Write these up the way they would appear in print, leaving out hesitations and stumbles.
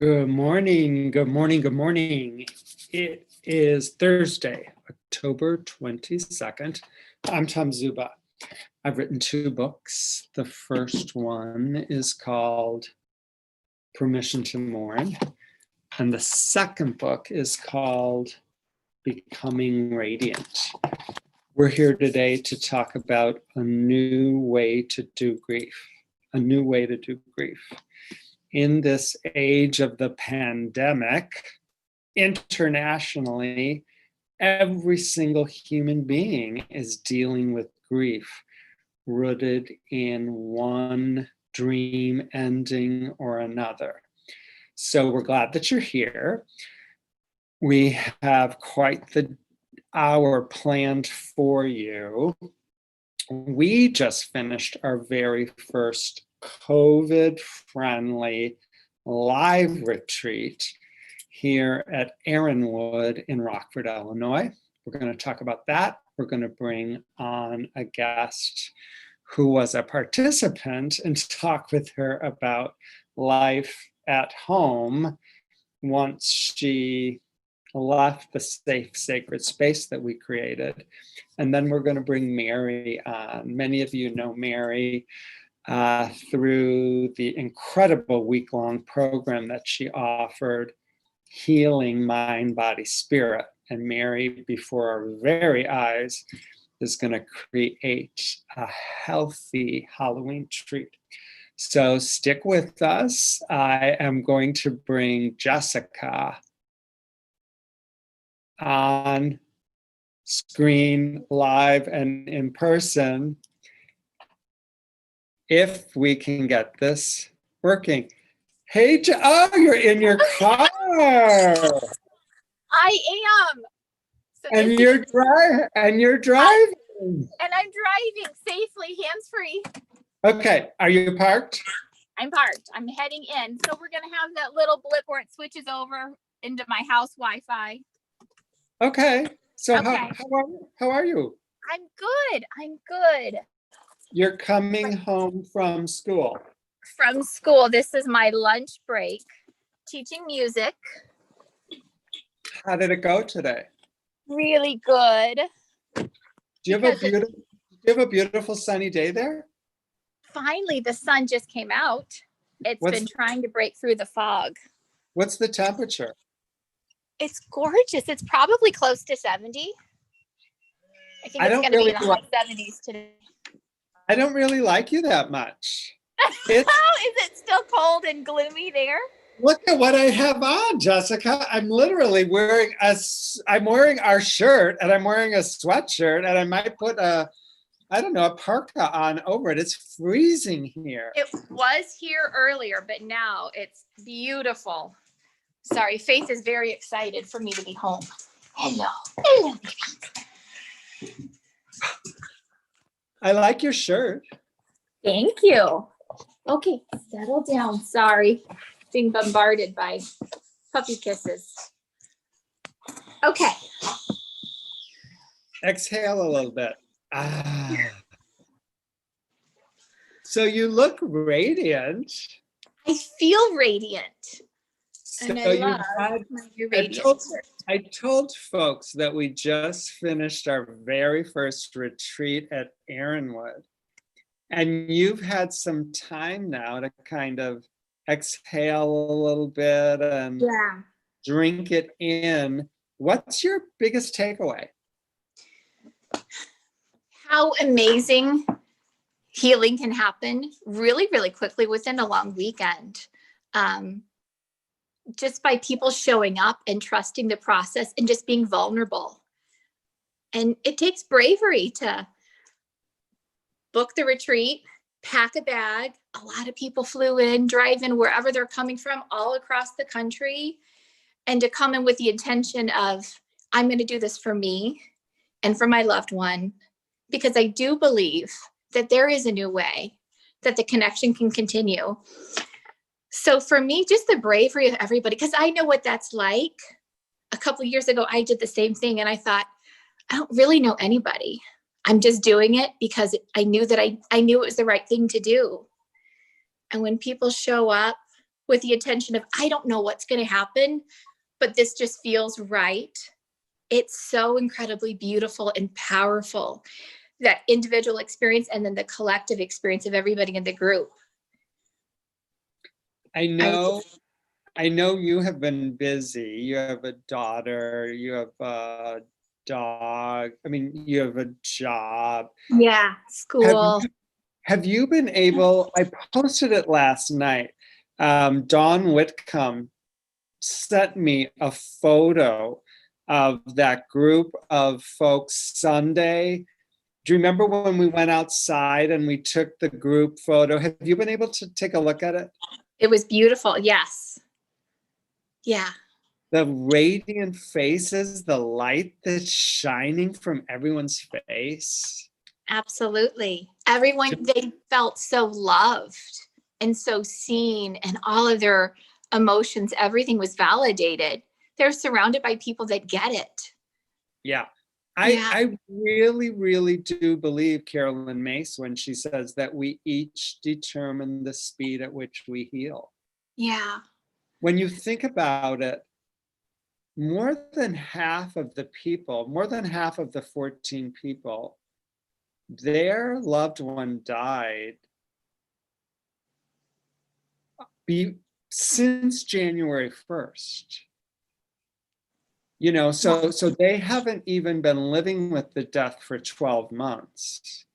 Good morning, good morning, good morning. It is Thursday, October 22nd. I'm Tom Zuba. I've written two books. The first one is called Permission to Mourn, and the second book is called Becoming Radiant. We're here today to talk about a new way to do grief, a new way to do grief. In this age of the pandemic, internationally, every single human being is dealing with grief, rooted in one dream ending or another. So we're glad that you're here. We have quite the hour planned for you. We just finished our very first COVID-friendly live retreat here at Erin Wood in Rockford, Illinois. We're going to talk about that. We're going to bring on a guest who was a participant and talk with her about life at home once she left the safe, sacred space that we created. And then we're going to bring Mary on. Many of you know Mary through the incredible week-long program that she offered, Healing Mind, Body, Spirit. And Mary, before our very eyes, is going to create a healthy Halloween treat. So stick with us. I am going to bring Jessica on screen, live and in person, if we can get this working. Hey, oh, you're in your car. I am. So and you're driving. And I'm driving safely, hands-free. Okay, are you parked? I'm parked. I'm heading in. So we're gonna have that little blip where it switches over into my house Wi-Fi. Okay. So okay. How are you? I'm good. You're coming home from school. From school. This is my lunch break, teaching music. How did it go today? Really good. Do you have a beautiful sunny day there? Finally, the sun just came out. It's been trying to break through the fog. What's the temperature? It's gorgeous. It's probably close to 70. I think it's going to be in the high 70s today. I don't really like you that much. Is it still cold and gloomy there? Look at what I have on, Jessica. I'm literally wearing our shirt, and I'm wearing a sweatshirt, and I might put a parka on over it. It's freezing here. It was here earlier, but now it's beautiful. Sorry, Faith is very excited for me to be home. Hello, baby. I like your shirt. Thank you. Okay, settle down. Sorry, being bombarded by puppy kisses. Okay. Exhale a little bit. So you look radiant. I feel radiant. So and I I told folks that we just finished our very first retreat at Erin Wood. And you've had some time now to kind of exhale a little bit and drink it in. What's your biggest takeaway? How amazing healing can happen really, really quickly within a long weekend. Just by people showing up and trusting the process and just being vulnerable. And it takes bravery to book the retreat, pack a bag. A lot of people flew in, drive in wherever they're coming from, all across the country, and to come in with the intention of, I'm going to do this for me and for my loved one, because I do believe that there is a new way, that the connection can continue. So for me, just the bravery of everybody, because I know what that's like. A couple of years ago, I did the same thing, and I thought, I don't really know anybody. I'm just doing it because I knew that I knew it was the right thing to do. And when people show up with the attention of, I don't know what's going to happen, but this just feels right. It's so incredibly beautiful and powerful, that individual experience and then the collective experience of everybody in the group. I know you have been busy. You have a daughter, you have a dog. I mean, you have a job. Yeah, school. Have you been able, I posted it last night. Dawn Whitcomb sent me a photo of that group of folks Sunday. Do you remember when we went outside and we took the group photo? Have you been able to take a look at it? It was beautiful. Yes. Yeah. The radiant faces, the light that's shining from everyone's face. Absolutely. Everyone, they felt so loved and so seen, and all of their emotions, everything was validated. They're surrounded by people that get it. Yeah. I really, really do believe Carolyn Mace when she says that we each determine the speed at which we heal. Yeah. When you think about it, more than half of the 14 people, their loved one died since January 1st. You know, so they haven't even been living with the death for 12 months.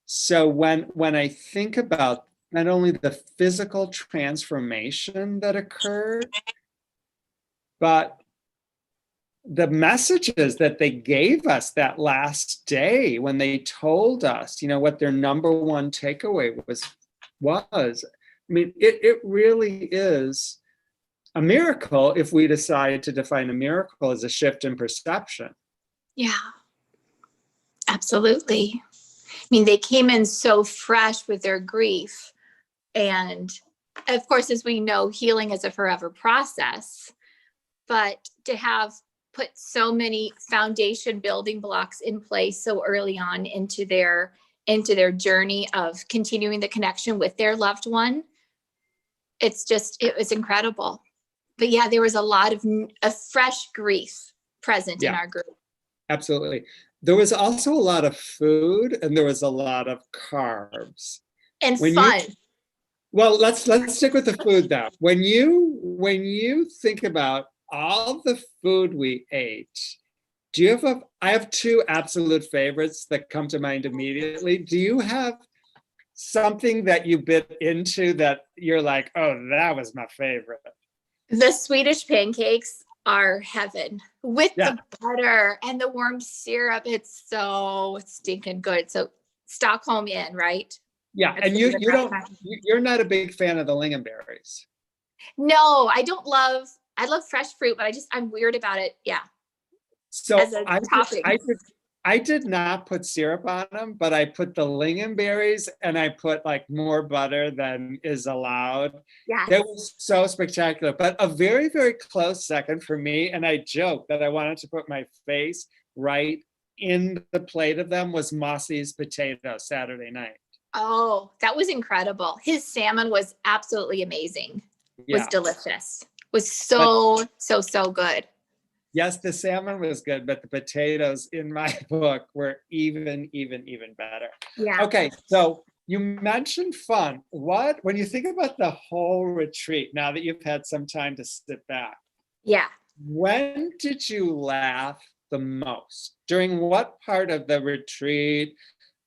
So when I think about not only the physical transformation that occurred, but the messages that they gave us that last day when they told us, you know, what their number one takeaway was, I mean, it really is a miracle if we decide to define a miracle as a shift in perception. Yeah, absolutely. I mean, they came in so fresh with their grief. And of course, as we know, healing is a forever process. But to have put so many foundation building blocks in place so early on into their journey of continuing the connection with their loved one, it was incredible. But yeah, there was a lot of fresh grief present in our group. Absolutely. There was also a lot of food and there was a lot of carbs. And fun. Well, let's stick with the food though. When you think about all the food we ate, I have two absolute favorites that come to mind immediately. Do you have something that you bit into that you're like, oh, that was my favorite? The Swedish pancakes are heaven with the butter and the warm syrup. It's so stinking good. So Stockholm Inn, right? Yeah, and you're not a big fan of the lingonberries. No, I love fresh fruit, but I'm weird about it. Yeah. So I did not put syrup on them, but I put the lingonberries and I put like more butter than is allowed. Yeah. That was so spectacular. But a very, very close second for me, and I joked that I wanted to put my face right in the plate of them, was Mossy's potato Saturday night. Oh, that was incredible. His salmon was absolutely amazing. Was delicious. Was so good. Yes, the salmon was good, but the potatoes in my book were even better. Yeah. Okay, so you mentioned fun. When you think about the whole retreat, now that you've had some time to sit back, when did you laugh the most? During what part of the retreat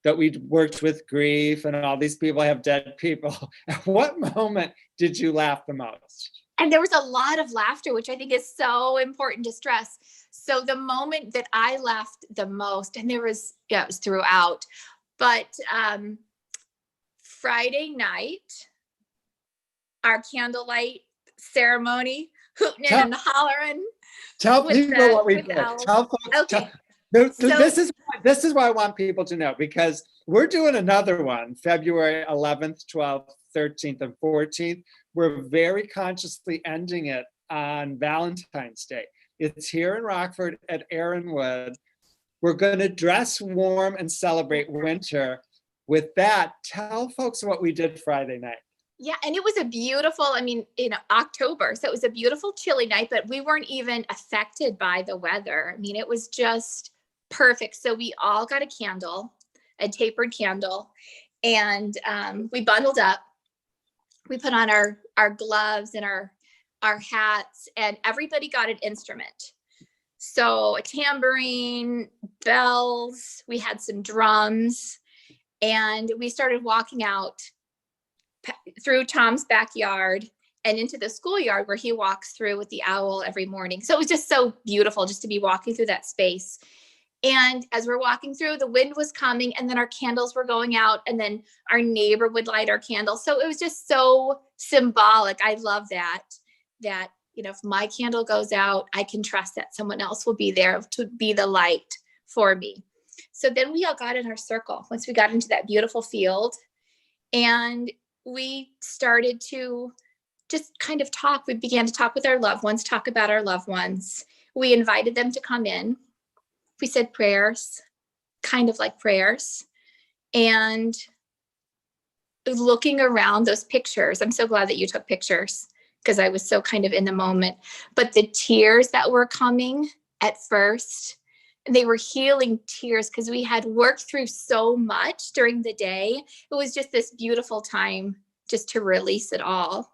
that we worked with grief and all these people have dead people? At what moment did you laugh the most? And there was a lot of laughter, which I think is so important to stress. So the moment that I laughed the most, and it was throughout, but Friday night, our candlelight ceremony, hooting and hollering. Tell people what we did. Tell folks. Okay. This is what I want people to know, because we're doing another one, February 11th, 12th, 13th, and 14th. We're very consciously ending it on Valentine's Day. It's here in Rockford at Erin Wood. We're going to dress warm and celebrate winter. With that, tell folks what we did Friday night. Yeah, and it was a beautiful, I mean, in October, so it was a beautiful chilly night, but we weren't even affected by the weather. I mean, it was just perfect. So we all got a candle, a tapered candle, and we bundled up. We put on our gloves and our hats, and everybody got an instrument. So a tambourine, bells, we had some drums, and we started walking out through Tom's backyard and into the schoolyard where he walks through with the owl every morning. So it was just so beautiful just to be walking through that space. And as we're walking through, the wind was coming, and then our candles were going out, and then our neighbor would light our candles. So it was just so symbolic. I love that, you know, if my candle goes out, I can trust that someone else will be there to be the light for me. So then we all got in our circle once we got into that beautiful field, and we started to just kind of talk. We began to talk with our loved ones, talk about our loved ones. We invited them to come in. We said prayers, kind of like prayers, and looking around those pictures. I'm so glad that you took pictures because I was so kind of in the moment. But the tears that were coming at first, they were healing tears because we had worked through so much during the day. It was just this beautiful time just to release it all.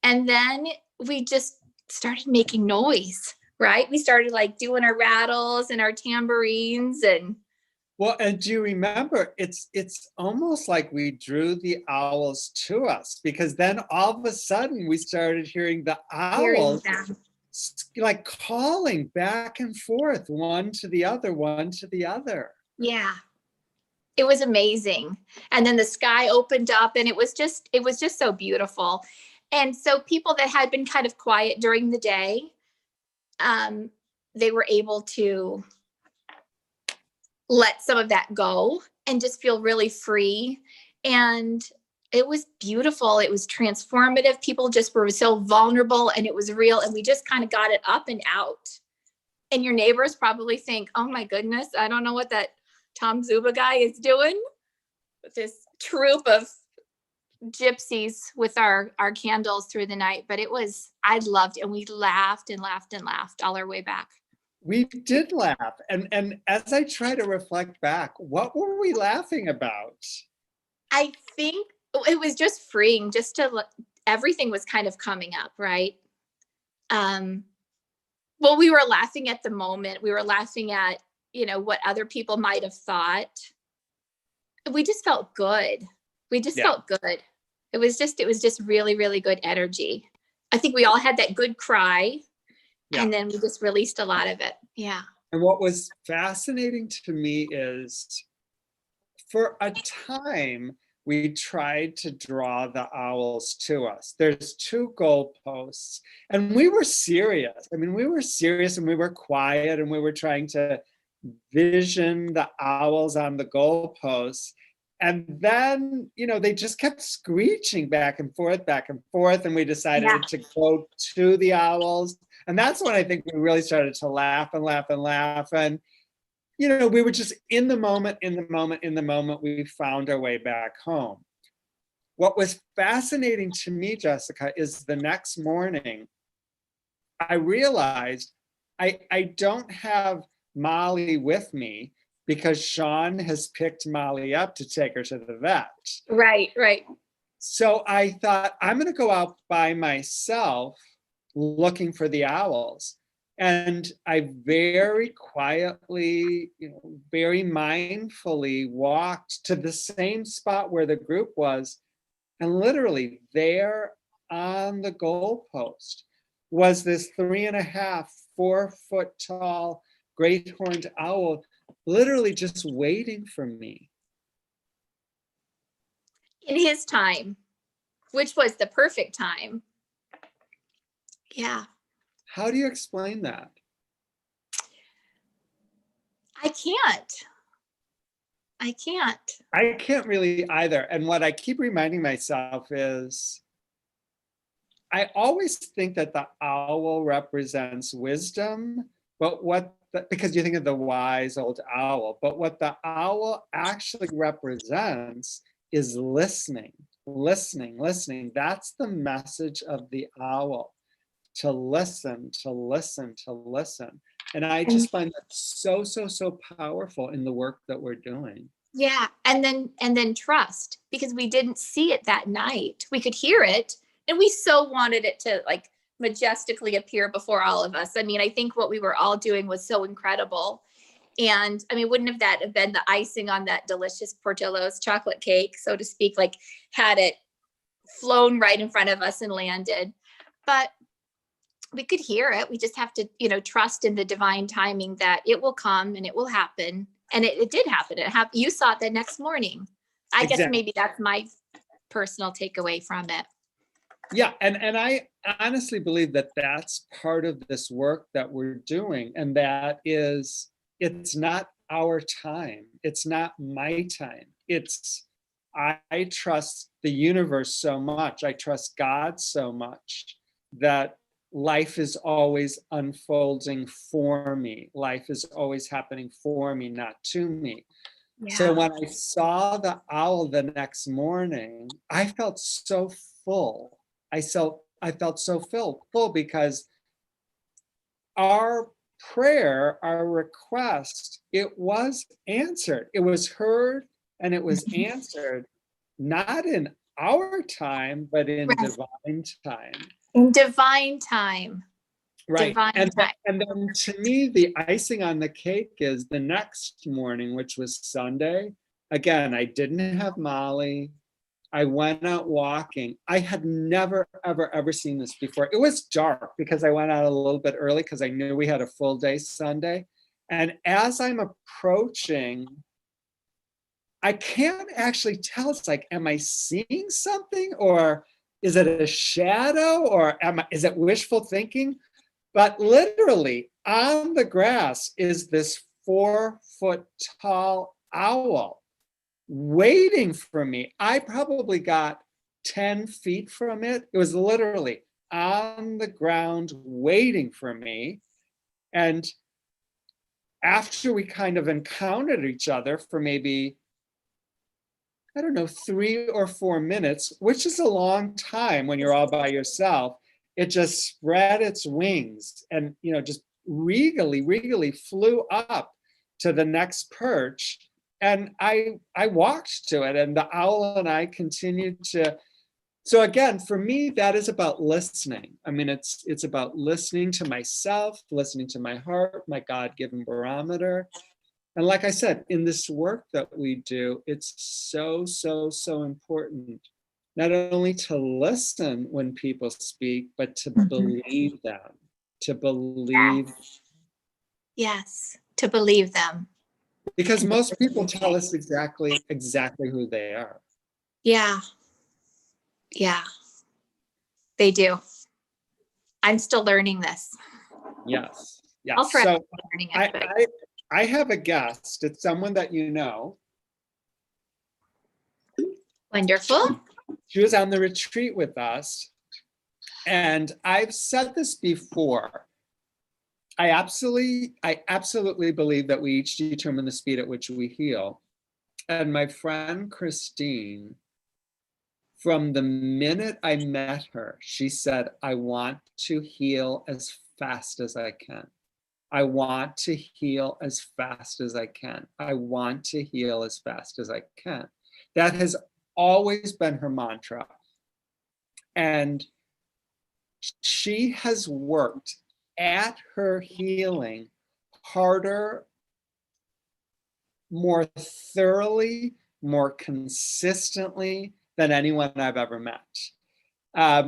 And then we just started making noise, right? We started like doing our rattles and our tambourines. And well, and do you remember, it's almost like we drew the owls to us, because then all of a sudden we started hearing the owls like calling back and forth, one to the other, one to the other. Yeah, it was amazing. And then the sky opened up, and it was just so beautiful. And so people that had been kind of quiet during the day, they were able to let some of that go and just feel really free. And it was beautiful. It was transformative. People just were so vulnerable, and it was real. And we just kind of got it up and out. And your neighbors probably think, oh my goodness, I don't know what that Tom Zuba guy is doing with this troop of gypsies with our candles through the night. But I loved it. And we laughed and laughed and laughed all our way back. We did laugh. And as I try to reflect back, what were we laughing about? I think it was just freeing, everything was kind of coming up, right? Well, we were laughing at the moment. We were laughing at, you know, what other people might have thought. We just felt good. Felt good. It was just really, really good energy. I think we all had that good cry. Yeah. And then we just released a lot of it. Yeah. And what was fascinating to me is, for a time, we tried to draw the owls to us. There's 2 goalposts, and we were serious. I mean, we were serious, and we were quiet, and we were trying to vision the owls on the goalposts. And then, you know, they just kept screeching back and forth, and we decided to go to the owls. And that's when I think we really started to laugh and laugh and laugh. And, you know, we were just in the moment. We found our way back home. What was fascinating to me, Jessica, is the next morning, I realized I don't have Molly with me because Sean has picked Molly up to take her to the vet. Right. So I thought, I'm going to go out by myself looking for the owls. And I very quietly, you know, very mindfully walked to the same spot where the group was. And literally there on the goalpost was this 3.5, 4 foot tall great horned owl, literally just waiting for me. In his time, which was the perfect time. Yeah. How do you explain that? I can't. I can't really either. And what I keep reminding myself is, I always think that the owl represents wisdom, but because you think of the wise old owl, but what the owl actually represents is listening. listening, listening. That's the message of the owl, to listen, to listen, to listen. And I just find that so, so, so powerful in the work that we're doing. Yeah. And then trust, because we didn't see it that night. We could hear it, and we so wanted it to like majestically appear before all of us. I mean, I think what we were all doing was so incredible. And I mean, wouldn't have that have been the icing on that delicious Portillo's chocolate cake, so to speak, like had it flown right in front of us and landed. But we could hear it. We just have to, trust in the divine timing that it will come and it will happen. And it did happen. You saw it the next morning. I guess maybe that's my personal takeaway from it. Yeah. And I honestly believe that that's part of this work that we're doing. And that is, it's not our time. It's not my time. I trust the universe so much. I trust God so much that life is always unfolding for me. Life is always happening for me, not to me. Yeah. So when I saw the owl the next morning, I felt so full. I felt so full because our prayer, our request, it was answered. It was heard and it was answered, not in our time, but in divine time. In divine time. Right. Divine time. And then to me, the icing on the cake is the next morning, which was Sunday. Again, I didn't have Molly. I went out walking. I had never, ever seen this before. It was dark because I went out a little bit early because I knew we had a full day Sunday. And as I'm approaching, I can't actually tell. It's like, am I seeing something, or is it a shadow, or is it wishful thinking? But literally on the grass is this 4-foot tall owl waiting for me. I probably got 10 feet from it. It was literally on the ground waiting for me. And after we kind of encountered each other for maybe, 3 or 4 minutes, which is a long time when you're all by yourself, it just spread its wings and, just regally flew up to the next perch. And I walked to it, and the owl and I continued to. So again, for me, that is about listening. I mean, it's about listening to myself, listening to my heart, my God-given barometer. And like I said, in this work that we do, it's so, so, so important, not only to listen when people speak, but to believe them, to believe. Yes, to believe them. Because most people tell us exactly who they are. Yeah, they do. I'm still learning this. Yes. I'll try so learning it. I have a guest. It's someone that you know. Wonderful. She was on the retreat with us. And I've said this before. I absolutely believe that we each determine the speed at which we heal. And my friend Christine, from the minute I met her, she said, I want to heal as fast as I can. I want to heal as fast as I can. I want to heal as fast as I can. That has always been her mantra. And she has worked at her healing harder, more thoroughly, more consistently than anyone I've ever met.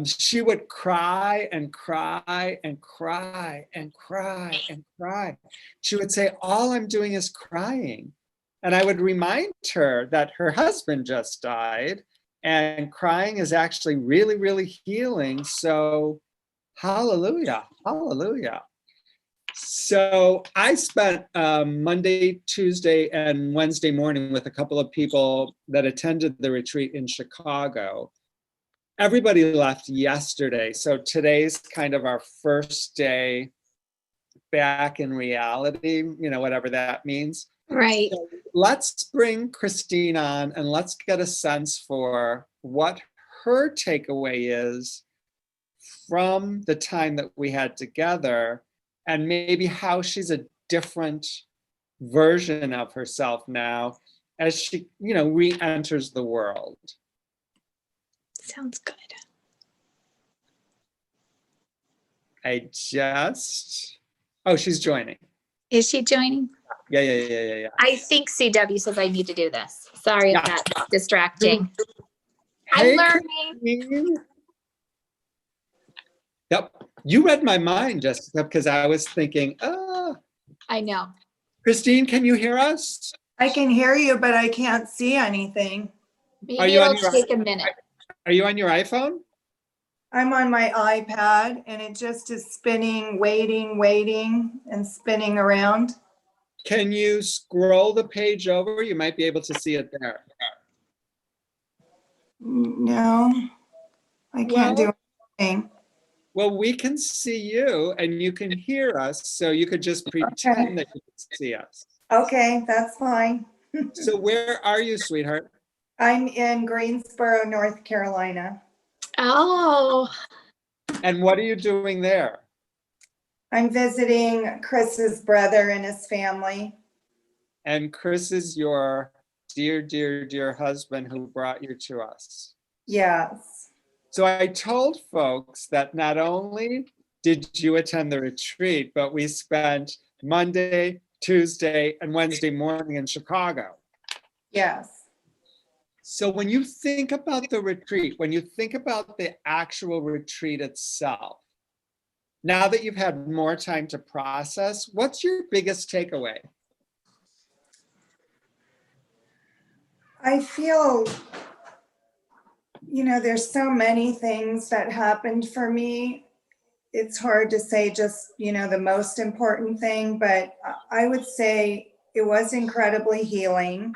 She would cry and cry and cry and cry and cry. She would say, all I'm doing is crying. And I would remind her that her husband just died, and crying is actually really, really healing. So hallelujah, hallelujah. So I spent Monday, Tuesday, and Wednesday morning with a couple of people that attended the retreat in Chicago. Everybody left yesterday. So today's kind of our first day back in reality, whatever that means. Right. So let's bring Christine on and let's get a sense for what her takeaway is from the time that we had together, and maybe how she's a different version of herself now as she, re-enters the world. Sounds good. Oh, she's joining. Is she joining? Yeah. I think CW says I need to do this. Sorry if that's distracting. Hey, I'm learning. Christine. Yep. You read my mind, Jessica, because I was thinking, I know. Christine, can you hear us? I can hear you, but I can't see anything. Maybe it'll take a minute. Are you on your iPhone? I'm on my iPad and it just is spinning, waiting, and spinning around. Can you scroll the page over? You might be able to see it there. No, I can't do anything. Well, we can see you and you can hear us, so you could just pretend that you can see us. Okay, that's fine. So where are you, sweetheart? I'm in Greensboro, North Carolina. Oh. And what are you doing there? I'm visiting Kris's brother and his family. And Kris is your dear husband who brought you to us. Yes. So I told folks that not only did you attend the retreat, but we spent Monday, Tuesday, and Wednesday morning in Chicago. Yes. So when you think about the retreat, when you think about the actual retreat itself, now that you've had more time to process, what's your biggest takeaway? I feel, there's so many things that happened for me. It's hard to say just, the most important thing, but I would say it was incredibly healing.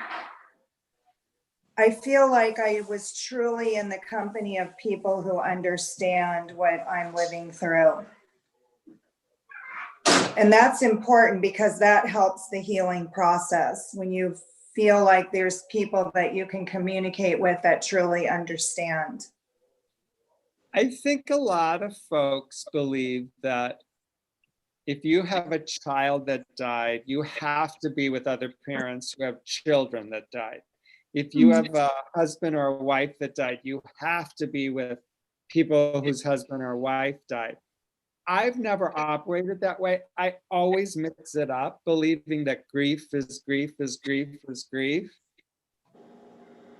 I feel like I was truly in the company of people who understand what I'm living through. And that's important because that helps the healing process. When you feel like there's people that you can communicate with that truly understand. I think a lot of folks believe that if you have a child that died, you have to be with other parents who have children that died. If you have a husband or a wife that died, you have to be with people whose husband or wife died. I've never operated that way. I always mix it up, believing that grief is grief is grief is grief.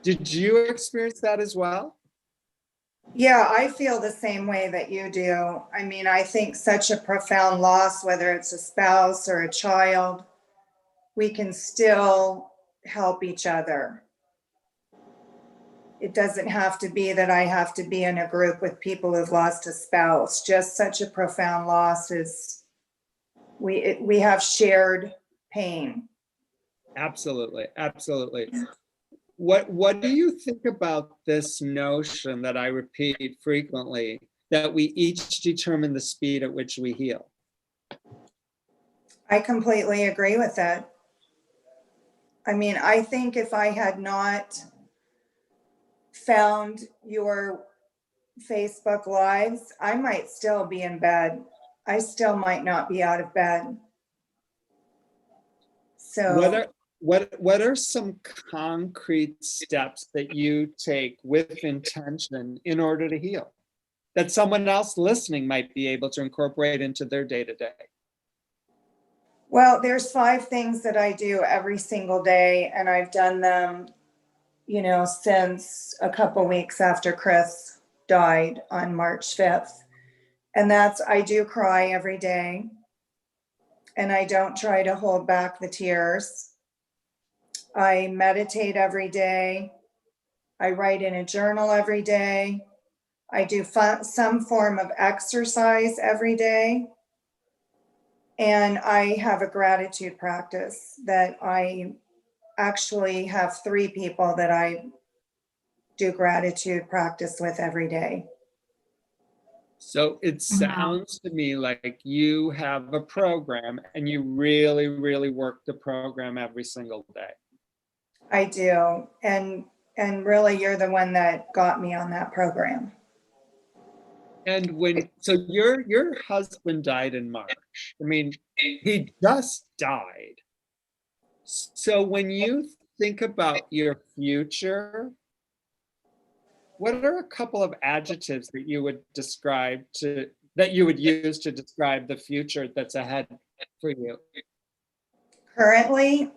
Did you experience that as well? Yeah, I feel the same way that you do. I mean, I think such a profound loss, whether it's a spouse or a child, we can still help each other. It doesn't have to be that I have to be in a group with people who've lost a spouse. Just such a profound loss is we have shared pain. Absolutely. What do you think about this notion that I repeat frequently, that we each determine the speed at which we heal? I completely agree with that. I mean, I think if I had not found your Facebook lives, I might still be in bed. I still might not be out of bed. So what are some concrete steps that you take with intention in order to heal, that someone else listening might be able to incorporate into their day-to-day? Well, there's 5 things that I do every single day, and I've done them, since a couple weeks after Kris died on March 5th. And that's, I do cry every day, and I don't try to hold back the tears. I meditate every day. I write in a journal every day. I do some form of exercise every day. And I have a gratitude practice that I actually have 3 people that I do gratitude practice with every day. So it sounds to me like you have a program and you really, really work the program every single day. I do. And And really, you're the one that got me on that program. And so your husband died in March. I mean, he just died. So when you think about your future, what are a couple of adjectives that you would use to describe the future that's ahead for you? Currently,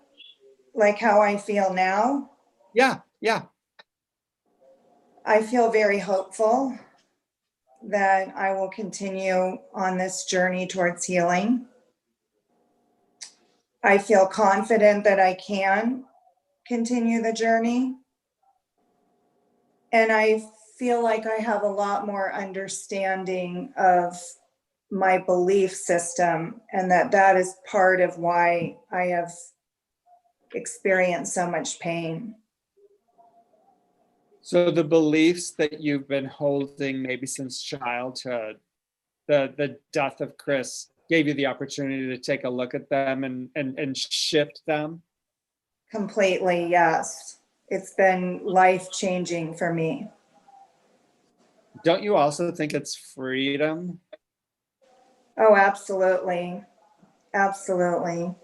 like how I feel now, Yeah. I feel very hopeful that I will continue on this journey towards healing. I feel confident that I can continue the journey. And I feel like I have a lot more understanding of my belief system, and that is part of why I have experienced so much pain. So the beliefs that you've been holding maybe since childhood, the death of Kris gave you the opportunity to take a look at them and shift them? Completely, yes. It's been life-changing for me. Don't you also think it's freedom? Oh, absolutely. Absolutely.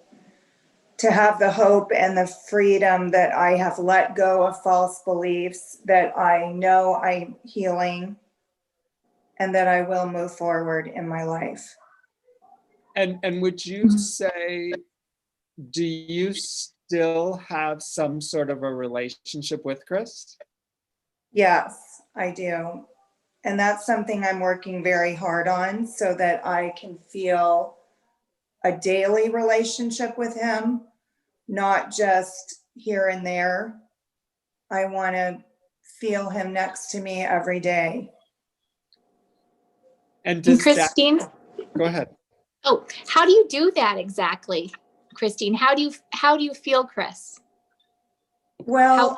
To have the hope and the freedom that I have let go of false beliefs, that I know I'm healing, and that I will move forward in my life. And would you say, do you still have some sort of a relationship with Kris? Yes, I do. And that's something I'm working very hard on so that I can feel a daily relationship with him, not just here and there. I want to feel him next to me every day. And does Christine, go ahead. oh, how do you do that exactly, Christine? How do you feel Kris? Well,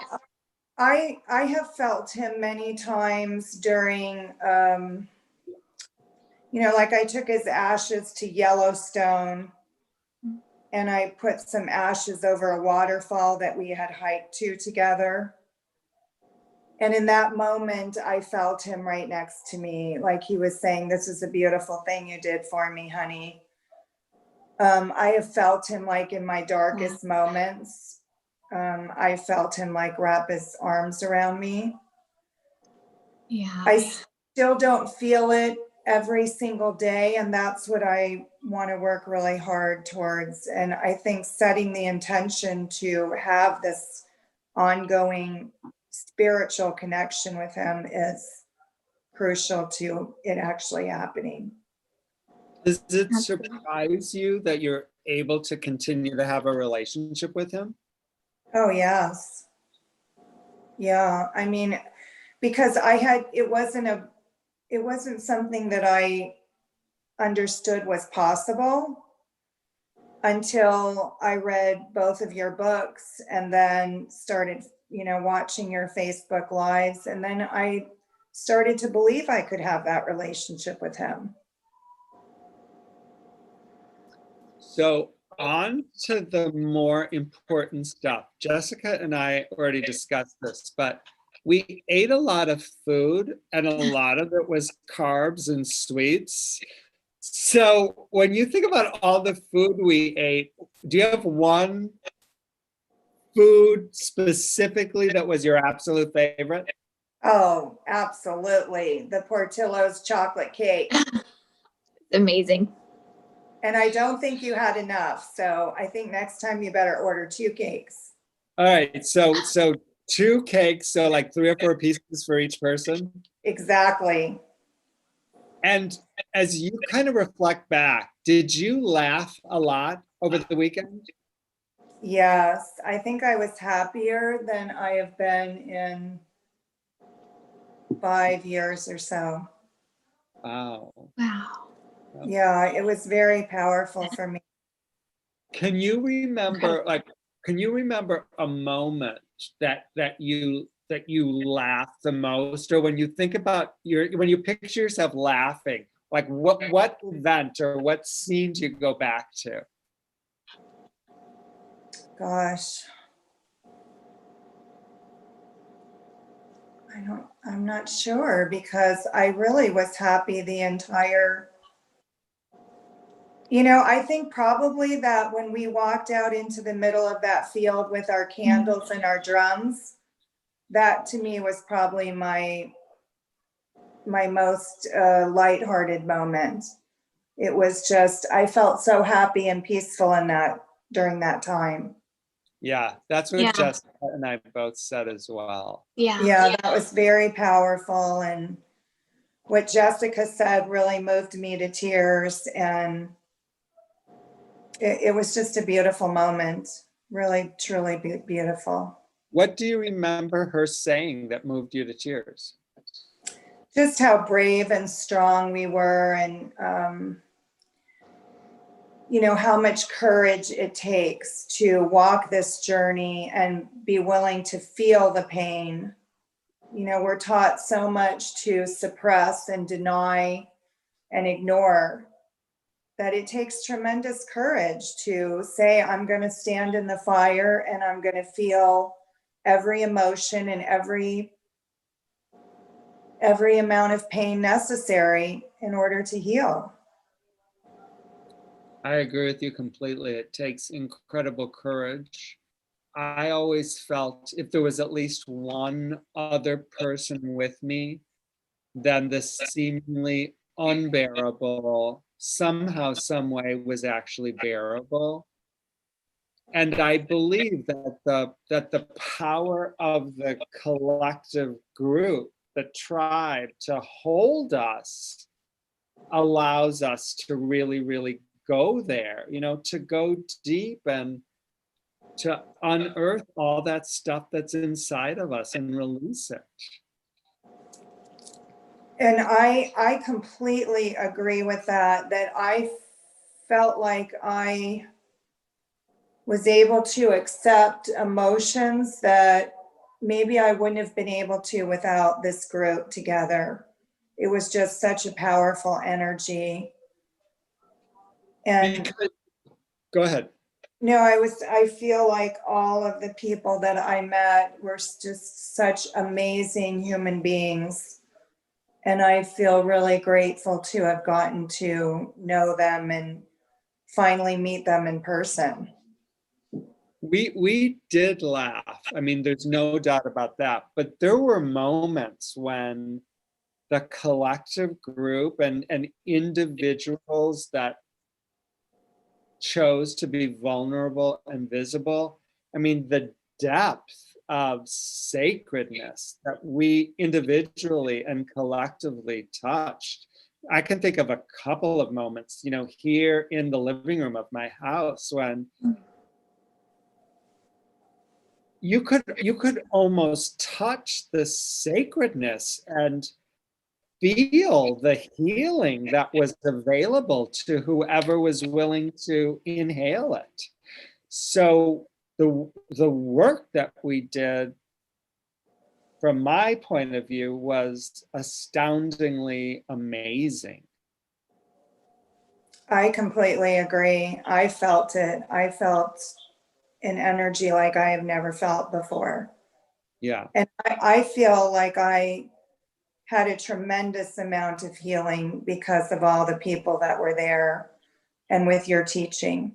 I have felt him many times during, like I took his ashes to Yellowstone and I put some ashes over a waterfall that we had hiked to together. And in that moment, I felt him right next to me, like he was saying, "This is a beautiful thing you did for me, honey." I have felt him like in my darkest moments. I felt him like wrap his arms around me. Yeah. I still don't feel it every single day, and that's what I want to work really hard towards. And I think setting the intention to have this ongoing spiritual connection with him is crucial to it actually happening. Does it surprise you that you're able to continue to have a relationship with him? Oh, yes. Yeah. I mean, because it wasn't something that I understood was possible until I read both of your books and then started, watching your Facebook lives. And then I started to believe I could have that relationship with him. So on to the more important stuff. Jessica and I already discussed this, but we ate a lot of food and a lot of it was carbs and sweets. So when you think about all the food we ate, do you have one food specifically that was your absolute favorite? Oh, absolutely. The Portillo's chocolate cake. Amazing. And I don't think you had enough. So I think next time you better order 2 cakes. All right. So 2 cakes, so like 3 or 4 pieces for each person. Exactly. And as you kind of reflect back, did you laugh a lot over the weekend? Yes. I think I was happier than I have been in 5 years or so. Wow. Wow. Yeah, it was very powerful for me. Can you remember a moment that you laughed the most, or when you think about when you picture yourself laughing, like what event or what scene do you go back to? Gosh. I'm not sure, because I really was happy the entire, I think probably that when we walked out into the middle of that field with our candles and our drums, that to me was probably my most lighthearted moment. It was just, I felt so happy and peaceful in that during that time. Yeah, that's what Yeah. Jessica and I both said as well. Yeah. Yeah, that was very powerful. And what Jessica said really moved me to tears. And it was just a beautiful moment. Really, truly beautiful. What do you remember her saying that moved you to tears? Just how brave and strong we were, and how much courage it takes to walk this journey and be willing to feel the pain. We're taught so much to suppress and deny and ignore, that it takes tremendous courage to say, I'm going to stand in the fire and I'm going to feel every emotion and every amount of pain necessary in order to heal. I agree with you completely. It takes incredible courage. I always felt if there was at least one other person with me, then this seemingly unbearable somehow, some way was actually bearable. And I believe that the power of the collective group, the tribe, to hold us allows us to really, really go there, to go deep and to unearth all that stuff that's inside of us and release it. And I completely agree with that I felt like I was able to accept emotions that maybe I wouldn't have been able to without this group together. It was just such a powerful energy. And Go ahead. no, I feel like all of the people that I met were just such amazing human beings. And I feel really grateful to have gotten to know them and finally meet them in person. We did laugh. I mean, there's no doubt about that. But there were moments when the collective group and individuals that chose to be vulnerable and visible, I mean, the depth of sacredness that we individually and collectively touched. I can think of a couple of moments, here in the living room of my house when you could almost touch the sacredness and feel the healing that was available to whoever was willing to inhale it. So the work that we did, from my point of view, was astoundingly amazing. I completely agree. I felt it. I felt an energy like I have never felt before. Yeah. And I feel like I had a tremendous amount of healing because of all the people that were there and with your teaching.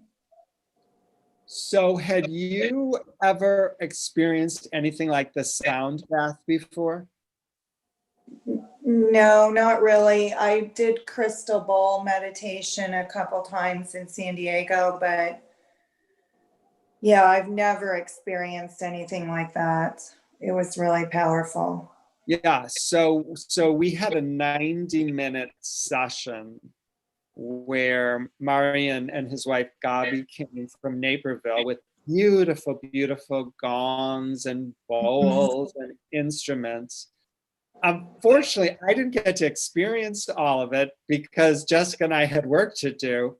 So had you ever experienced anything like the sound bath before? No, not really. I did crystal bowl meditation a couple times in San Diego, but yeah, I've never experienced anything like that. It was really powerful. Yeah, so we had a 90-minute session where Marian and his wife Gabi came from Naperville with beautiful, beautiful gongs and bowls and instruments. Unfortunately, I didn't get to experience all of it because Jessica and I had work to do.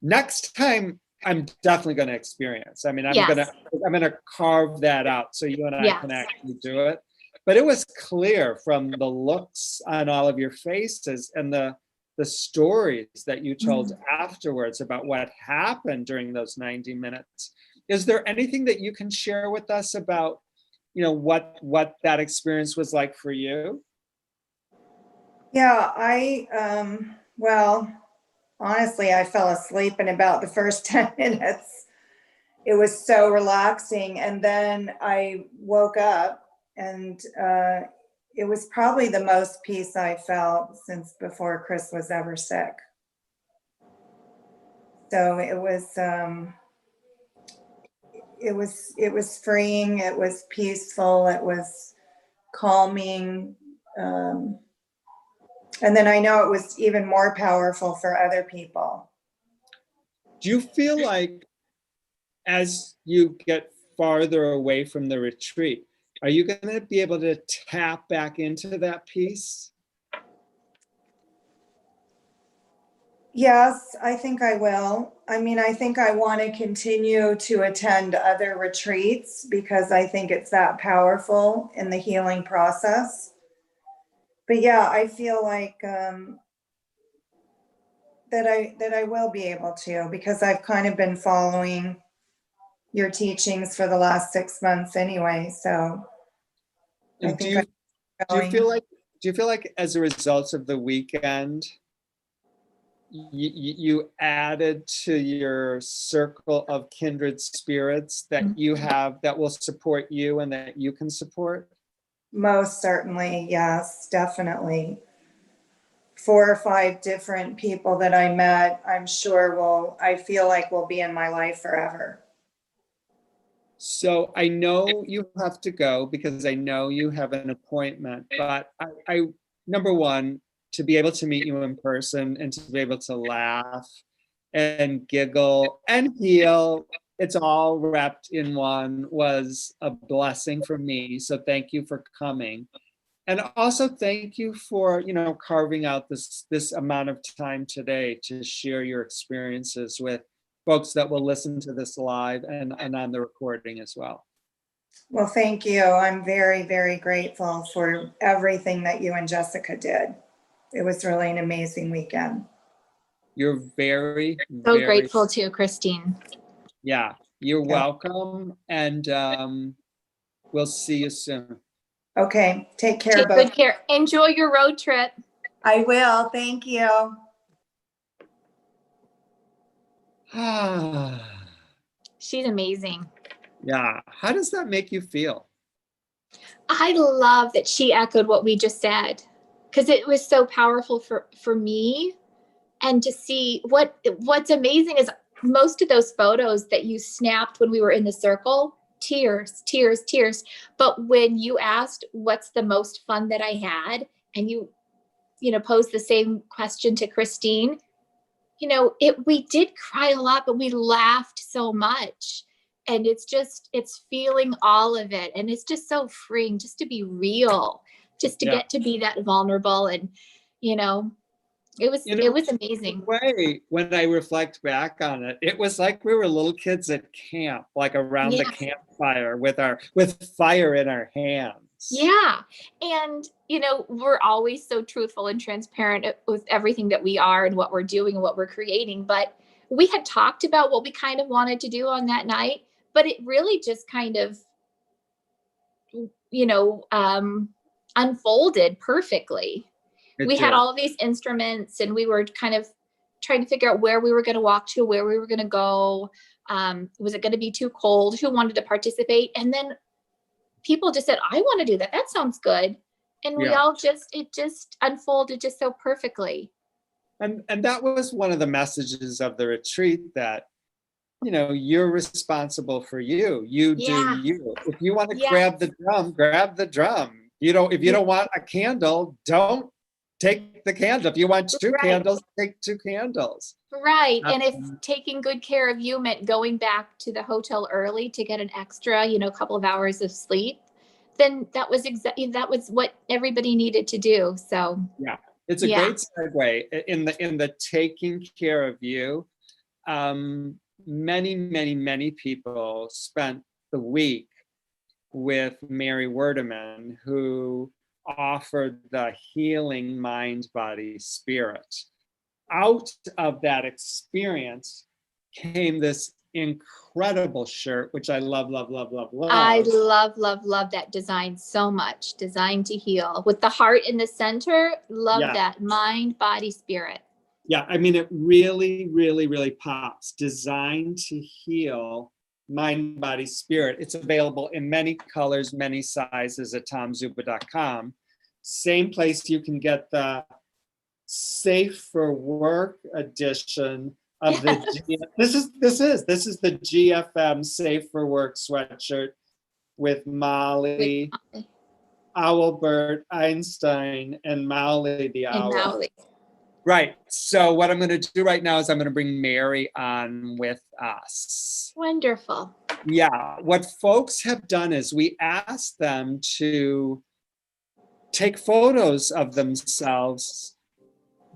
Next time, I'm definitely going to experience. I mean, I'm gonna carve that out so you and I can actually do it. But it was clear from the looks on all of your faces and the stories that you told afterwards about what happened during those 90 minutes. Is there anything that you can share with us about what that experience was like for you? Yeah, well, honestly, I fell asleep in about the first 10 minutes. It was so relaxing. And then I woke up and it was probably the most peace I felt since before Kris was ever sick. So it was freeing, it was peaceful, it was calming. And then I know it was even more powerful for other people. Do you feel like as you get farther away from the retreat, are you going to be able to tap back into that peace? Yes, I think I will. I mean, I think I want to continue to attend other retreats because I think it's that powerful in the healing process. But yeah, I feel like that I will be able to, because I've kind of been following your teachings for the last 6 months anyway. So I And think I'm do you going. feel like as a result of the weekend, you added to your circle of kindred spirits that you have that will support you and that you can support? Most certainly, yes, definitely. 4 or 5 different people that I met, I'm sure I feel like will be in my life forever. So I know you have to go because I know you have an appointment, but I number one, to be able to meet you in person and to be able to laugh and giggle and heal, it's all wrapped in one, was a blessing for me. So thank you for coming. And also thank you for, carving out this amount of time today to share your experiences with folks that will listen to this live and on the recording as well. Well, thank you. I'm very, very grateful for everything that you and Jessica did. It was really an amazing weekend. You're very, So very, grateful to Christine. yeah, you're welcome. And we'll see you soon. Okay, take care, Take both. good care. Enjoy your road trip. I will. Thank you. She's amazing. Yeah. How does that make you feel? I love that she echoed what we just said, because it was so powerful for me. And to see what's amazing is most of those photos that you snapped when we were in the circle, tears, tears, tears. But when you asked what's the most fun that I had, and you posed the same question to Christine, we did cry a lot, but we laughed so much. And it's feeling all of it. And it's just so freeing just to be real, just to get to be that vulnerable. And, it was amazing. When I reflect back on it, it was like we were little kids at camp, like around the campfire with fire in our hands. Yeah. And, we're always so truthful and transparent with everything that we are and what we're doing and what we're creating. But we had talked about what we kind of wanted to do on that night, but it really just kind of, unfolded perfectly. We had all of these instruments and we were kind of trying to figure out where we were going to walk to, where we were going to go. Was it going to be too cold? Who wanted to participate? And then people just said, I want to do that. That sounds good. And we all it just unfolded just so perfectly. And that was one of the messages of the retreat, that, you're responsible for you. You do you. If you want to grab the drum. If you don't want a candle, don't take the candle. If you want 2 candles, take 2 candles. Right. And if taking good care of you meant going back to the hotel early to get an extra, a couple of hours of sleep, then that was what everybody needed to do. So yeah, it's a great segue in the taking care of you. Many, many, many people spent the week with Mary Wuerdeman, who offered the healing mind, body, spirit. Out of that experience came this incredible shirt, which I love, love, love, love, love. I love, love, love that design so much. Designed to heal with the heart in the center. Love that. Mind, body, spirit. Yeah, I mean, it really, really, really pops. Designed to heal, mind, body, spirit. It's available in many colors, many sizes at tomzuba.com. Same place you can get the Safe for Work edition of the this is the GFM Safe for Work sweatshirt with Molly, Owlbert, Einstein, and Mowley the owl. Right. So what I'm going to do right now is I'm going to bring Mary on with us. Wonderful. Yeah. What folks have done is we asked them to take photos of themselves.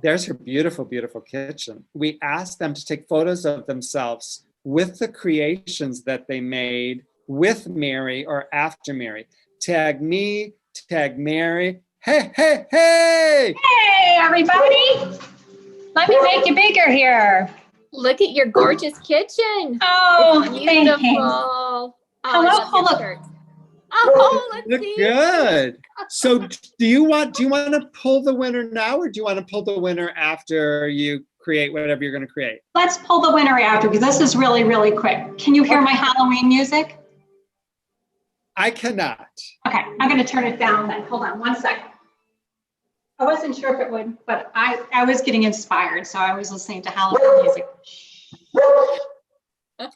There's her beautiful, beautiful kitchen. We asked them to take photos of themselves with the creations that they made with Mary or after Mary. Tag me, tag Mary. Hey, hey, hey! Hey, everybody! Let me make you bigger here. Look at your gorgeous kitchen. Oh, it's beautiful. thanks. Oh, Hello, look. Oh, let's Look see. Good. So do you want to pull the winner now, or do you want to pull the winner after you create whatever you're going to create? Let's pull the winner after, because this is really, really quick. Can you hear my Halloween music? I cannot. Okay, I'm going to turn it down then. Hold on 1 second. I wasn't sure if it would, but I was getting inspired, so I was listening to Halloween music.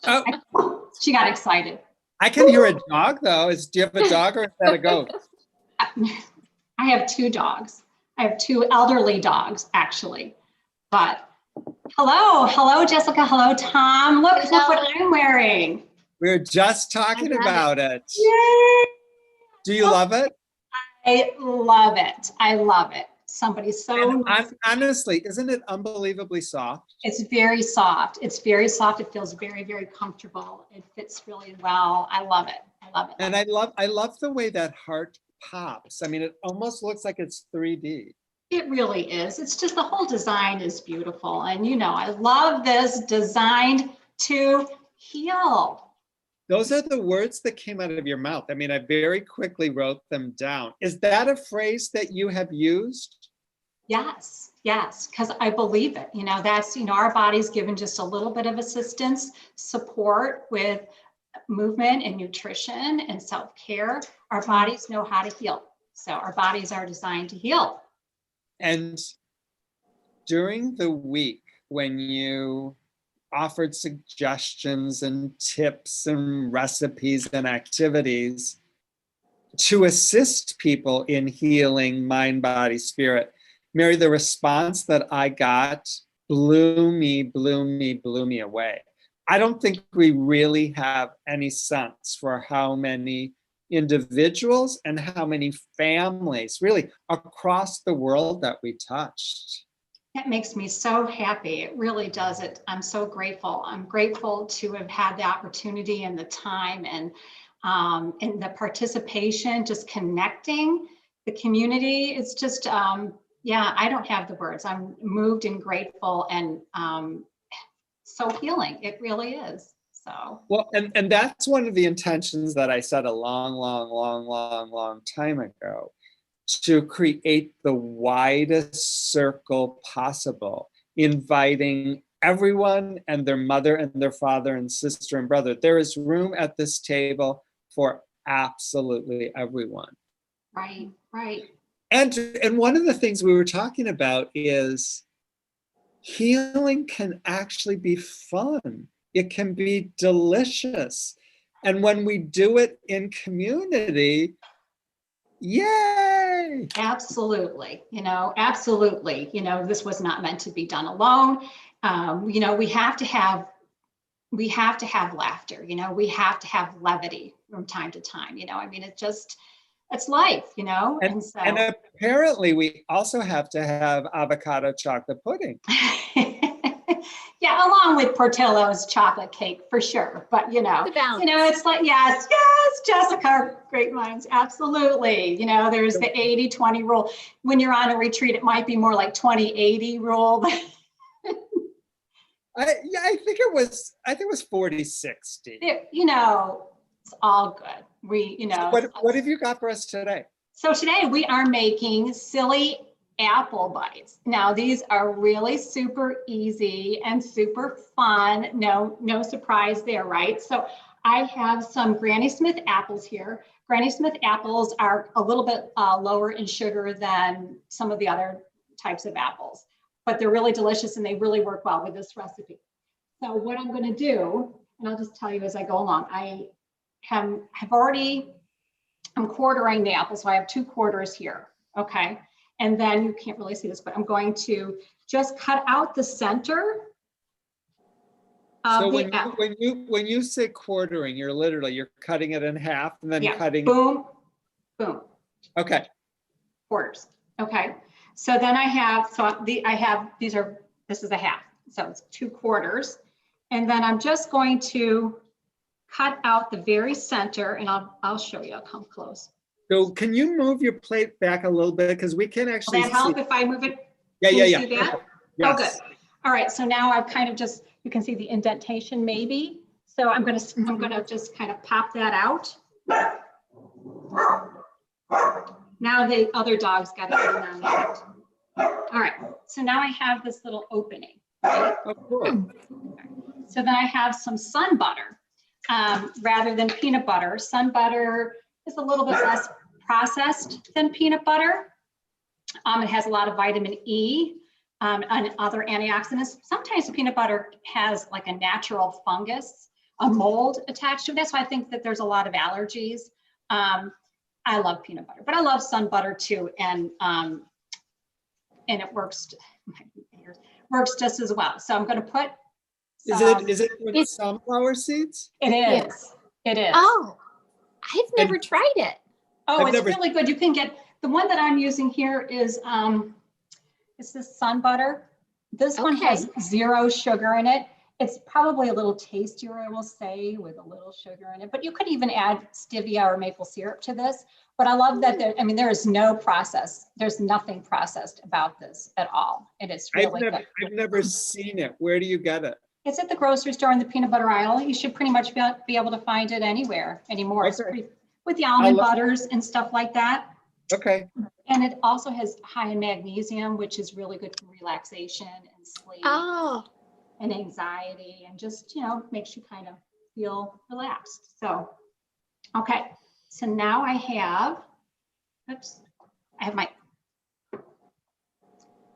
Oh, She got excited. I can hear a dog though. Do you have a dog or is that a goat? I have 2 dogs. I have 2 elderly dogs, actually. But hello, Jessica. Hello, Tom. Look what I'm wearing. We were just talking about it. Yay! Do you love it? I love it. I love it. Somebody's so nice. Honestly, isn't it unbelievably soft? It's very soft. It's very soft. It feels very, very comfortable. It fits really well. I love it. I love it. And I love the way that heart pops. I mean, it almost looks like it's 3D. It really is. It's just the whole design is beautiful. And I love this, designed to heal. Those are the words that came out of your mouth. I mean, I very quickly wrote them down. Is that a phrase that you have used? Yes, because I believe it. That's, our body's given just a little bit of assistance, support with movement and nutrition and self-care. Our bodies know how to heal. So our bodies are designed to heal. And during the week, when you offered suggestions and tips and recipes and activities to assist people in healing mind, body, spirit, Mary, the response that I got blew me away. I don't think we really have any sense for how many individuals and how many families really across the world that we touched. That makes me so happy. It really does. I'm so grateful. I'm grateful to have had the opportunity and the time and the participation, just connecting the community. It's just, I don't have the words. I'm moved and grateful and so healing. It really is. So. Well, and that's one of the intentions that I set a long time ago, to create the widest circle possible, inviting everyone and their mother and their father and sister and brother. There is room at this table for absolutely everyone. Right. And one of the things we were talking about is healing can actually be fun. It can be delicious. And when we do it in community, yay! Absolutely. Absolutely. This was not meant to be done alone. We have to have laughter. We have to have levity from time to time. It's life. And apparently we also have to have avocado chocolate pudding. Yeah, along with Portillo's chocolate cake for sure. But it's like, yes, Jessica, great minds, absolutely. There's the 80-20 rule. When you're on a retreat, it might be more like 20-80 rule. Yeah, I think it was 40-60. You know, it's all good. What have you got for us today? So today we are making silly apple bites. Now these are really super easy and super fun. No surprise there, right? So I have some Granny Smith apples here. Granny Smith apples are a little bit lower in sugar than some of the other types of apples, but they're really delicious and they really work well with this recipe. So what I'm going to do, and I'll just tell you as I go along, I'm quartering the apple, so I have 2 quarters here, okay? And then you can't really see this, but I'm going to just cut out the center of So the apple. when you say quartering, you're cutting it in half and then Yeah, cutting. boom, boom. Okay. Quarters. Okay. So then I have, this is a half. So it's 2 quarters. And then I'm just going to cut out the very center, and I'll show you. I'll come close. So can you move your plate back a little bit? Because we can actually Will that help see. if I move it? Yeah, Can yeah, you yeah. see that? Yes. Oh, good. All right. So now I've kind of just, you can see the indentation maybe. So I'm going to just kind of pop that out. Now the other dog's got it in on that. All right. So now I have this little opening. Right? Oh, cool. So then I have some sun butter rather than peanut butter. Sun butter is a little bit less processed than peanut butter. It has a lot of vitamin E and other antioxidants. Sometimes peanut butter has like a natural fungus, a mold attached to it. That's why I think that there's a lot of allergies. I love peanut butter, but I love sun butter too, and it works just as well. So I'm going to put. Is it with sunflower seeds? It is. It is. Oh, I've never tried it. Oh, I've it's really good. You can get the one that I'm using here is it's this sun butter. This one has 0 sugar in it. It's probably a little tastier, I will say, with a little sugar in it. But you could even add stevia or maple syrup to this. But I love that there is no process. There's nothing processed about this at all. It is really good. I've never seen it. Where do you get it? It's at the grocery store in the peanut butter aisle. You should pretty much be able to find it anywhere anymore. Okay. With the almond butters and stuff like that. Okay. And it also has high in magnesium, which is really good for relaxation and sleep. Oh. And anxiety, and just, makes you kind of feel relaxed. So, okay. So now I have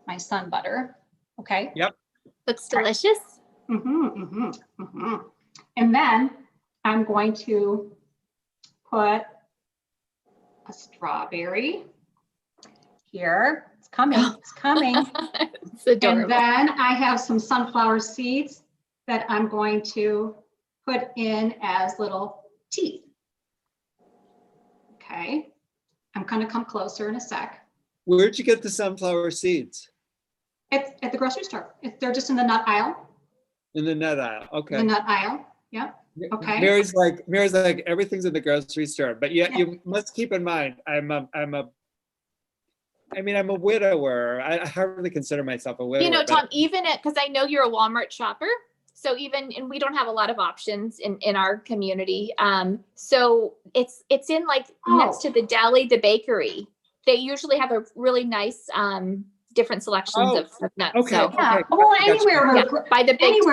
my sun butter. Okay. Yep. Looks delicious. And then I'm going to put a strawberry here. It's coming. It's coming. It's adorable. And then I have some sunflower seeds that I'm going to put in as little teeth. Okay. I'm going to come closer in a sec. Where'd you get the sunflower seeds? At the grocery store. They're just in the nut aisle. In the nut aisle. Okay. The nut aisle. Yep. Okay. Mary's like everything's in the grocery store, but you must keep in mind I'm a widower. I hardly consider myself a widower. Tom, even because I know you're a Walmart shopper, so and we don't have a lot of options in our community. So it's in next to the deli, the bakery. They usually have a really nice different selections of nuts. Okay. So. Yeah. Okay. Well, anywhere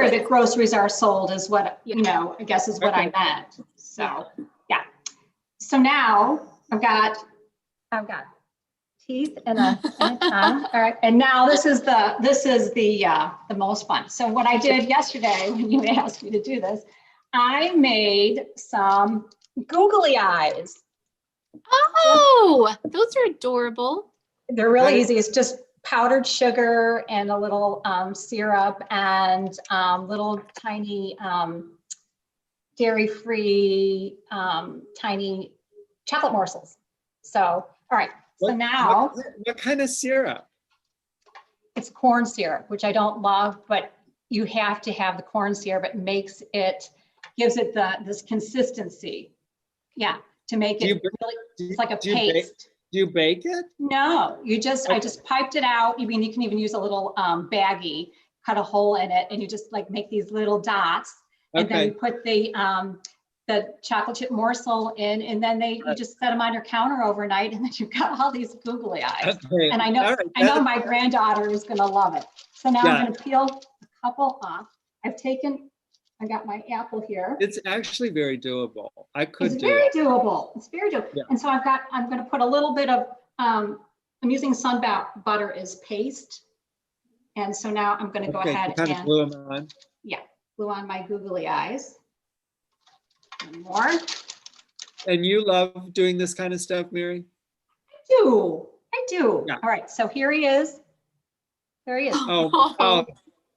that groceries are sold is what I guess is what I meant. So yeah. So now I've got teeth and a tongue. All right. And now this is the most fun. So what I did yesterday when you asked me to do this, I made some googly eyes. Oh, those are adorable. They're really easy. It's just powdered sugar and a little syrup and little tiny dairy-free tiny chocolate morsels. So, all right. So now, what kind of syrup? It's corn syrup, which I don't love, but you have to have the corn syrup. It gives it this consistency. Yeah, to make it really, it's like a paste. Do you bake it? No, I just piped it out. You can even use a little baggie cut a hole in it, and you just like make these little dots. And then you put the chocolate chip morsel in, and then you just set them on your counter overnight, and then you've got all these googly eyes. Okay. And I know my granddaughter is gonna love it. So now I'm gonna peel a couple off. I got my apple here. It's actually very doable. It's very doable. It's very doable. Yeah. And so I'm gonna put a little bit of, I'm using sun butter as paste. And so now I'm gonna go ahead kind and of glue them on. glue on my googly eyes. And more. And you love doing this kind of stuff, Mary? I do. Yeah. All right, so here he is. There he is. Oh,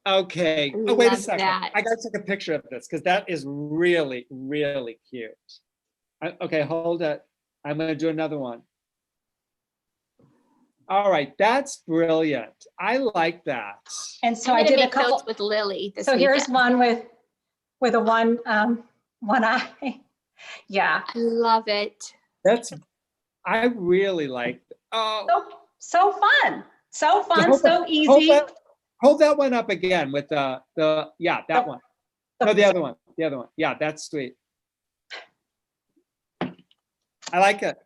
okay. Oh, wait a Love second. that. I gotta take a picture of this because that is really, really cute. Okay, hold it. I'm gonna do another one. All right, that's brilliant. I like that. And so I'm I gonna did a make couple. notes with Lily this So here's weekend. one with a one eye. Yeah. I love it. I really like. Oh, So fun. So fun, hold so that- easy. Hold that one up again with that one. No, the other one. Yeah, that's sweet. I like it.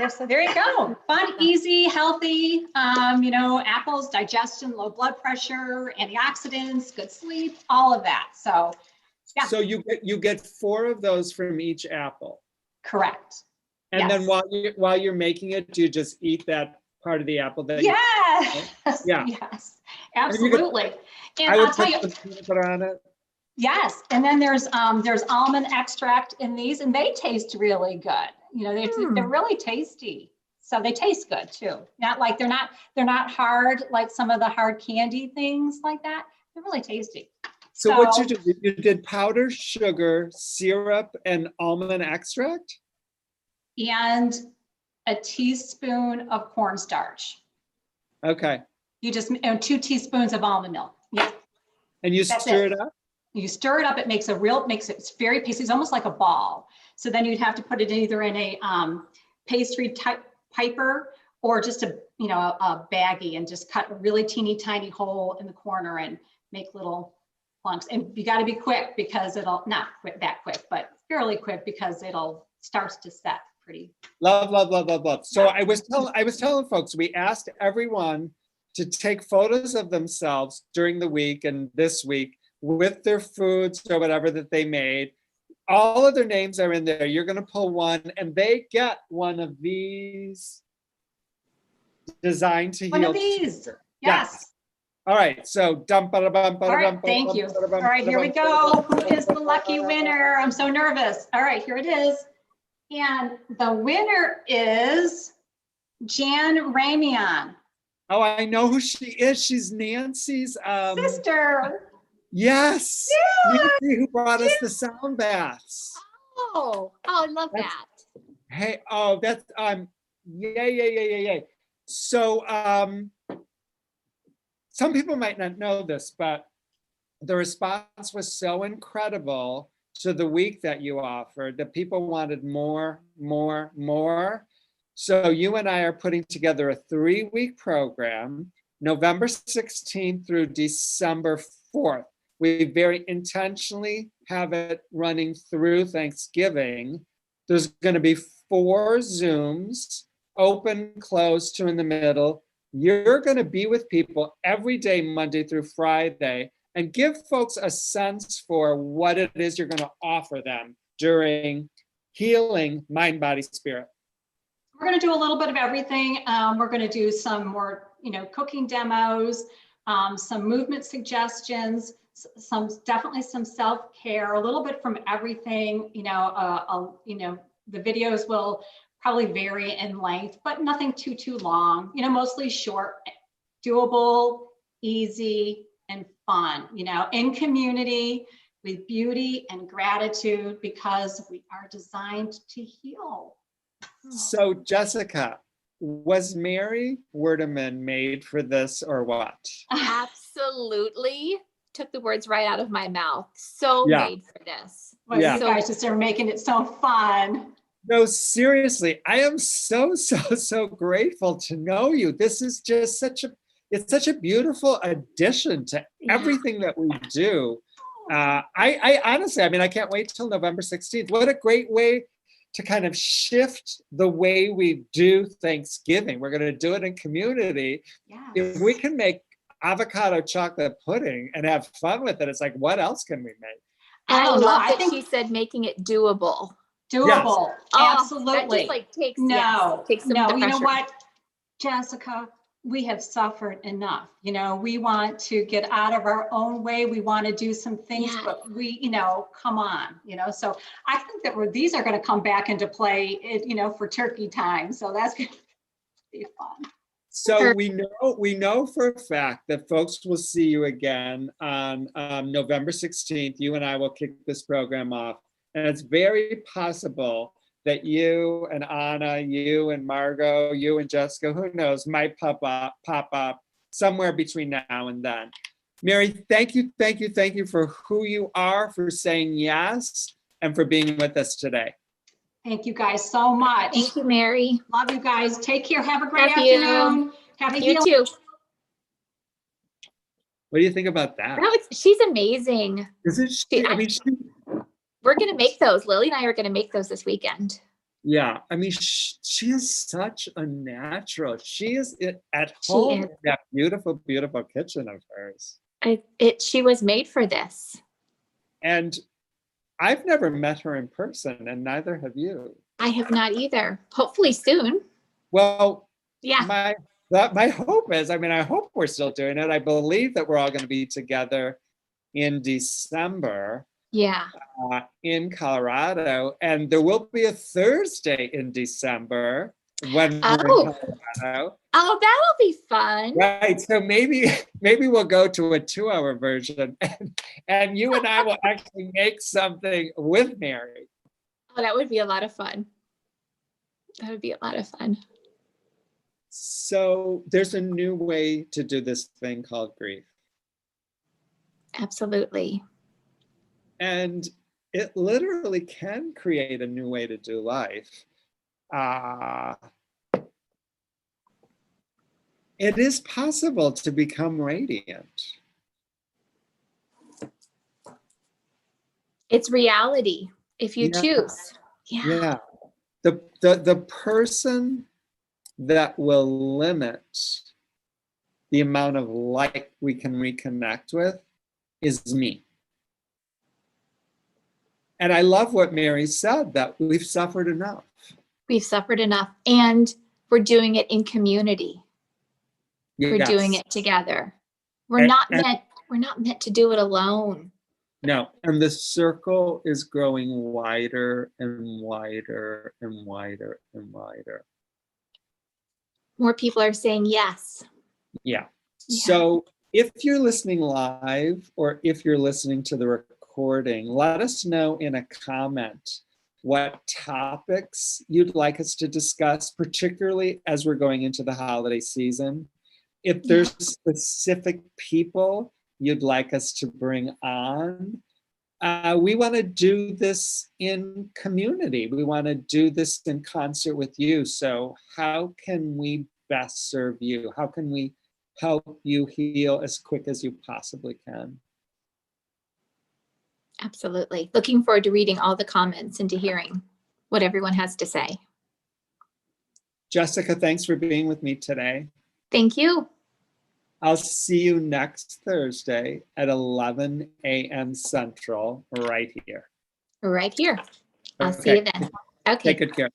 So there you go. Fun, easy, healthy. Apples, digestion, low blood pressure, antioxidants, good sleep, all of that. So yeah. So you get 4 of those from each apple. Correct. And then Yes. while you're making it, do you just eat that part of the apple that Yes. Yeah. Yes. Absolutely. And I I'll would tell put you. some peanut butter on it. Yes, and then there's almond extract in these, and they taste really good. They're really tasty. So they taste good too. Not like they're not hard like some of the hard candy things like that. They're really tasty. So what you did, you did powdered sugar, syrup, and almond extract? And a teaspoon of cornstarch. Okay. You just 2 teaspoons of almond milk. Yeah. And you That's stir it. it up? You stir it up, it's very pasty. It's almost like a ball. So then you'd have to put it either in a pastry type piper or just a baggie, and just cut a really teeny tiny hole in the corner and make little plunks. And you got to be quick because not that quick, but fairly quick because it'll start to set pretty. Love. So I was telling folks, we asked everyone to take photos of themselves during the week and this week with their foods or whatever that they made. All of their names are in there. You're going to pull one and they get one of these designed to heal. One of these. Yes. All right. So All right. Thank you. All right. Here we go. Who is the lucky winner? I'm so nervous. All right. Here it is. And the winner is Jan Ramian. Oh, I know who she is. She's Nancy's Sister. Yes. Yeah. Nancy, who brought us the sound baths. Oh, I love that. Hey, oh, that's yay. So some people might not know this, but the response was so incredible to the week that you offered that people wanted more. So you and I are putting together a 3-week program, November 16th through December 4th. We very intentionally have it running through Thanksgiving. There's going to be 4 Zooms, open, closed, 2 in the middle. You're going to be with people every day, Monday through Friday, and give folks a sense for what it is you're going to offer them during healing mind, body, spirit. We're going to do a little bit of everything. We're going to do some more, cooking demos, some movement suggestions, definitely some self-care, a little bit from everything. The videos will probably vary in length, but nothing too long. Mostly short, doable, easy, and fun. In community with beauty and gratitude, because we are designed to heal. So Jessica, was Mary Wuerdeman made for this or what? Absolutely. Took the words right out of my mouth. So made for this. Well, you guys just are making it so fun. No, seriously, I am so grateful to know you. This is just it's such a beautiful addition to Yeah. everything that we do. I honestly, I mean, I can't wait till November 16th. What a great way to kind of shift the way we do Thanksgiving. We're going to do it in community. Yes. If we can make avocado chocolate pudding and have fun with it, it's like, what else can we make? And I don't know. love I that think she said making it doable. doable. Oh, Absolutely. that just like takes, No, takes some of no, the you know pressure. what, Jessica, we have suffered enough. You know, we want to get out of our own way. We want to do some things, Yeah. but we, you know, come on, you know, so I think that these are going to come back into play, you know, for turkey time. So that's going to be fun. So we know for a fact that folks will see you again on November 16th. You and I will kick this program off. And it's very possible that you and Anna, you and Margot, you and Jessica, who knows, might pop up somewhere between now and then. Mary, thank you for who you are, for saying yes, and for being with us today. Thank you guys so much. Thank you, Mary. Love you guys. Take care. Have a great Love you. afternoon. Have a You healing. too. What do you think about that? She's amazing. Isn't she? I mean, We're going to make those. Lily and I are going to make those this weekend. yeah, I mean, she is such a natural. She is at She home is. in that beautiful, beautiful kitchen of hers. She was made for this. And I've never met her in person, and neither have you. I have not either. Hopefully soon. Well, Yeah. my hope is, I mean, I hope we're still doing it. I believe that we're all going to be together in December. Yeah. In Colorado, and there will be a Thursday in December when we're in Colorado. Oh, that'll be fun. Right, so maybe we'll go to a 2-hour version, and you and I will actually make something with Mary. Oh, that would be a lot of fun. That would be a lot of fun. So there's a new way to do this thing called grief. Absolutely. And it literally can create a new way to do life. It is possible to become radiant. It's reality if you choose. Yeah. The person that will limit the amount of light we can reconnect with is me. And I love what Mary said, that we've suffered enough. We've suffered enough, and we're doing it in community. Yes. We're doing it together. We're not meant to do it alone. No, and the circle is growing wider and wider and wider and wider. More people are saying yes. Yeah. So if you're listening live, or if you're listening to the recording, let us know in a comment what topics you'd like us to discuss, particularly as we're going into the holiday season. If there's specific people you'd like us to bring on, we want to do this in community. We want to do this in concert with you. So how can we best serve you? How can we help you heal as quick as you possibly can? Absolutely. Looking forward to reading all the comments and to hearing what everyone has to say. Jessica, thanks for being with me today. Thank you. I'll see you next Thursday at 11 a.m. Central, right here. Right here. I'll see you then. Okay. Take good care.